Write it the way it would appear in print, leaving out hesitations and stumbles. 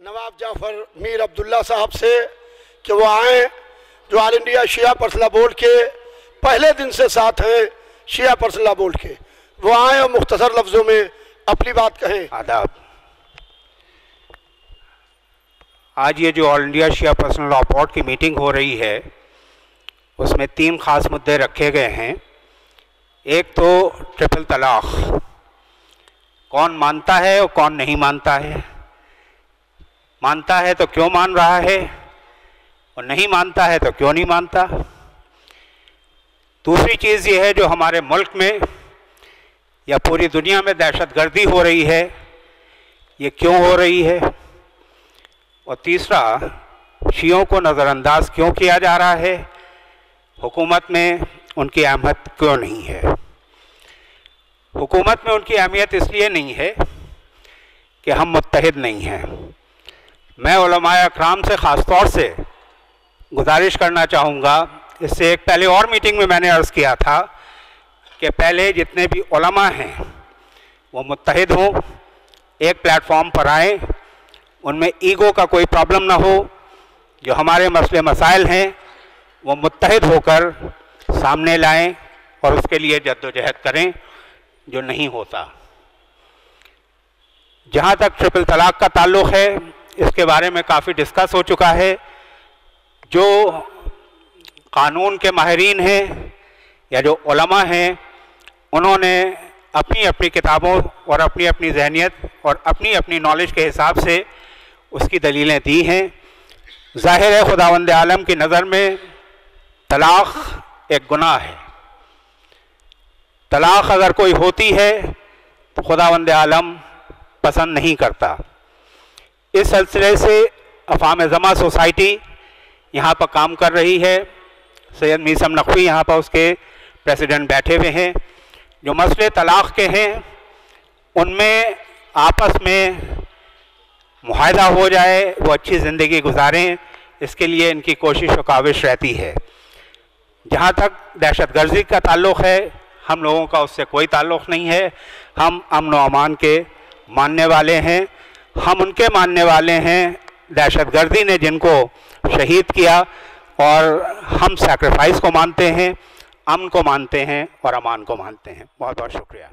नवाब जाफर मीर अब्दुल्ला साहब से कि वो आए, जो ऑल इंडिया शिया पर्सनल बोर्ड के पहले दिन से साथ हैं, शिया पर्सनल बोर्ड के, वो आए और मुख्तसर लफ्ज़ों में अपनी बात कहें। आदाब। आज ये जो ऑल इंडिया शिया पर्सनल लॉ बोर्ड की मीटिंग हो रही है, उसमें 3 ख़ास मुद्दे रखे गए हैं। एक तो ट्रिपल तलाक़, कौन मानता है और कौन नहीं मानता है, मानता है तो क्यों मान रहा है और नहीं मानता है तो क्यों नहीं मानता। दूसरी चीज़ ये है जो हमारे मुल्क में या पूरी दुनिया में दहशतगर्दी हो रही है, ये क्यों हो रही है। और तीसरा, शियों को नज़रअंदाज क्यों किया जा रहा है, हुकूमत में उनकी अहमियत क्यों नहीं है। हुकूमत में उनकी अहमियत इसलिए नहीं है कि हम मुत्तहिद नहीं हैं। मैं उलमाए अकराम से ख़ास तौर से गुजारिश करना चाहूँगा, इससे एक पहले और मीटिंग में मैंने अर्ज़ किया था कि पहले जितने भी उलमा हैं वो मुत्तहिद हों, एक प्लेटफॉर्म पर आएँ, उनमें ईगो का कोई प्रॉब्लम ना हो, जो हमारे मसले मसाइल हैं वो मुत्तहिद होकर सामने लाएं और उसके लिए जद्दोजहद करें, जो नहीं होता। जहाँ तक ट्रिपल तलाक़ का ताल्लुक़ है, इसके बारे में काफ़ी डिस्कस हो चुका है। जो कानून के माहिरीन हैं या जो उलमा हैं, उन्होंने अपनी अपनी किताबों और अपनी अपनी जहनियत और अपनी अपनी नॉलेज के हिसाब से उसकी दलीलें दी हैं। ज़ाहिर है खुदावंद आलम की नज़र में तलाक़ एक गुनाह है। तलाक़ अगर कोई होती है तो खुदावंद आलम पसंद नहीं करता। इस सिलसिले से अफ़ाम ज़मा सोसाइटी यहाँ पर काम कर रही है। सैयद मीसम नकवी यहाँ पर उसके प्रेसिडेंट बैठे हुए हैं। जो मसले तलाक़ के हैं उनमें आपस में मुआहदा हो जाए, वो अच्छी ज़िंदगी गुजारें, इसके लिए इनकी कोशिश और काविश रहती है। जहाँ तक दहशतगर्दी का ताल्लुक़ है, हम लोगों का उससे कोई ताल्लुक़ नहीं है। हम अमन व अमान के मानने वाले हैं। हम उनके मानने वाले हैं दहशतगर्दी ने जिनको शहीद किया, और हम सैक्रिफाइस को मानते हैं, अमन को मानते हैं और अमान को मानते हैं। बहुत बहुत शुक्रिया।